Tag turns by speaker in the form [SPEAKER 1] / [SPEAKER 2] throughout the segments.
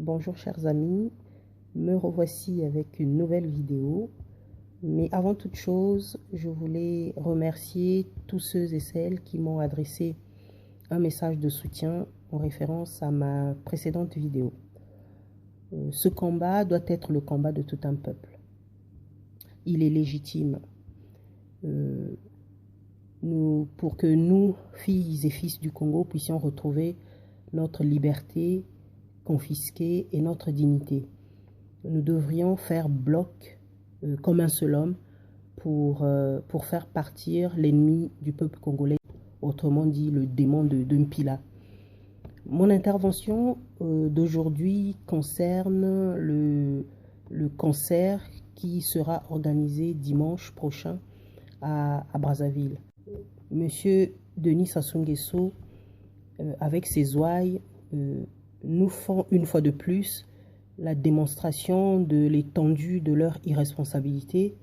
[SPEAKER 1] Bonjour chers amis, me revoici avec une nouvelle vidéo. Mais avant toute chose, je voulais remercier tous ceux et celles qui m'ont adressé un message de soutien en référence à ma précédente vidéo. Ce combat doit être le combat de tout un peuple. Il est légitime. Pour que nous, filles et fils du Congo, puissions retrouver notre liberté confisquée et notre dignité. Nous devrions faire bloc comme un seul homme pour faire partir l'ennemi du peuple congolais, autrement dit le démon de Mpila. Mon intervention d'aujourd'hui concerne le concert qui sera organisé dimanche prochain à Brazzaville. Monsieur Denis Sassou Nguesso, avec ses ouailles, nous font une fois de plus la démonstration de l'étendue de leur irresponsabilité,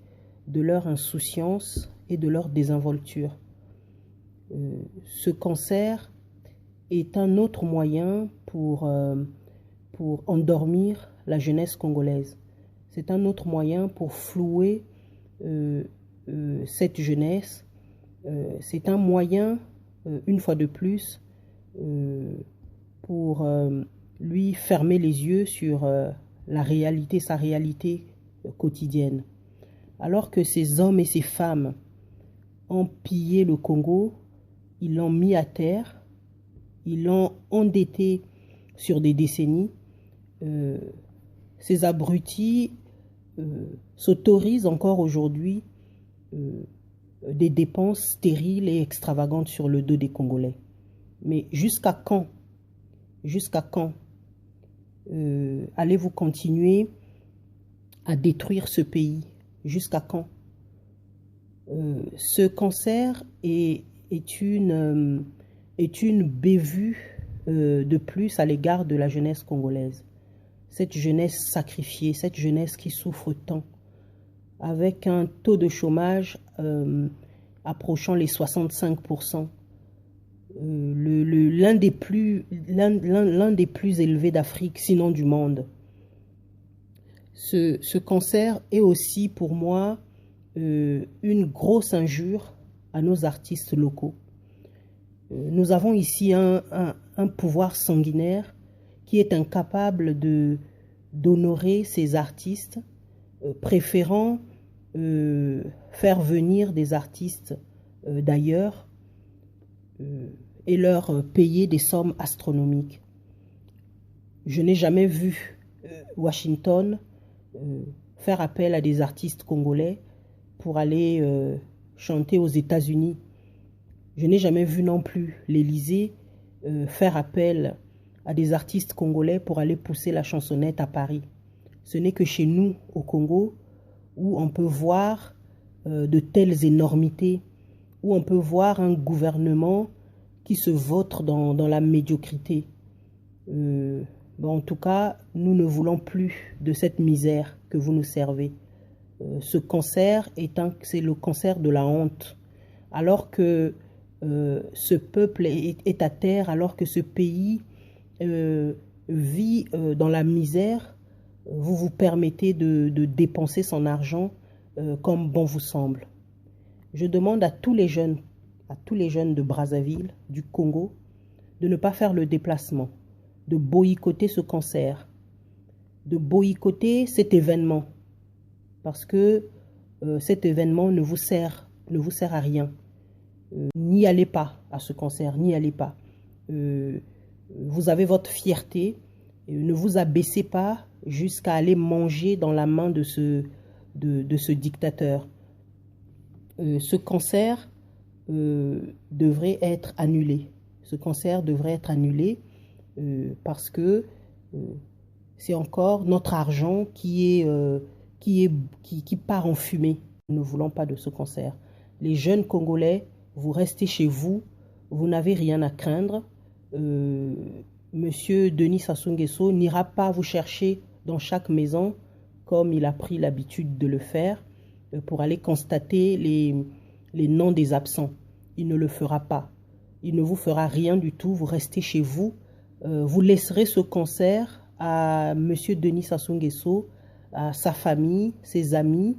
[SPEAKER 1] de leur insouciance et de leur désinvolture. Ce concert est un autre moyen pour endormir la jeunesse congolaise. C'est un autre moyen pour flouer cette jeunesse. C'est un moyen, une fois de plus, pour lui fermer les yeux sur la réalité, sa réalité quotidienne. Alors que ces hommes et ces femmes ont pillé le Congo, ils l'ont mis à terre, ils l'ont endetté sur des décennies, ces abrutis s'autorisent encore aujourd'hui des dépenses stériles et extravagantes sur le dos des Congolais. Mais jusqu'à quand allez-vous continuer à détruire ce pays? Jusqu'à quand? Ce cancer est une bévue de plus à l'égard de la jeunesse congolaise. Cette jeunesse sacrifiée, cette jeunesse qui souffre tant, avec un taux de chômage approchant les 65%. L'un des plus élevés d'Afrique, sinon du monde. Ce cancer est aussi pour moi une grosse injure à nos artistes locaux. Nous avons ici un pouvoir sanguinaire qui est incapable d'honorer ces artistes, préférant faire venir des artistes d'ailleurs et leur payer des sommes astronomiques. Je n'ai jamais vu Washington faire appel à des artistes congolais pour aller chanter aux États-Unis. Je n'ai jamais vu non plus l'Élysée faire appel à des artistes congolais pour aller pousser la chansonnette à Paris. Ce n'est que chez nous, au Congo, où on peut voir de telles énormités, où on peut voir un gouvernement qui se vautre dans la médiocrité. En tout cas, nous ne voulons plus de cette misère que vous nous servez. Ce cancer c'est le cancer de la honte. Alors que ce peuple est à terre, alors que ce pays vit dans la misère, vous vous permettez de dépenser son argent comme bon vous semble. Je demande à tous les jeunes de Brazzaville, du Congo, de ne pas faire le déplacement, de boycotter ce concert, de boycotter cet événement, parce que cet événement ne vous sert à rien. N'y allez pas à ce concert, n'y allez pas. Vous avez votre fierté, ne vous abaissez pas jusqu'à aller manger dans la main de ce dictateur. Ce concert devrait être annulé. Ce concert devrait être annulé parce que c'est encore notre argent qui part en fumée. Nous ne voulons pas de ce concert. Les jeunes Congolais, vous restez chez vous, vous n'avez rien à craindre. Monsieur Denis Sassou Nguesso n'ira pas vous chercher dans chaque maison comme il a pris l'habitude de le faire pour aller constater les noms des absents. Il ne le fera pas. Il ne vous fera rien du tout. Vous restez chez vous. Vous laisserez ce concert à M. Denis Sassou Nguesso, à sa famille, ses amis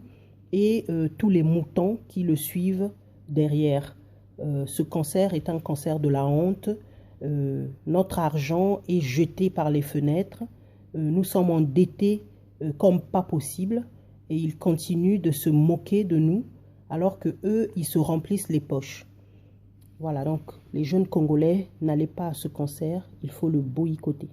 [SPEAKER 1] et tous les moutons qui le suivent derrière. Ce cancer est un cancer de la honte. Notre argent est jeté par les fenêtres. Nous sommes endettés comme pas possible et ils continuent de se moquer de nous alors que eux, ils se remplissent les poches. Voilà, donc les jeunes Congolais, n'allez pas à ce concert, il faut le boycotter.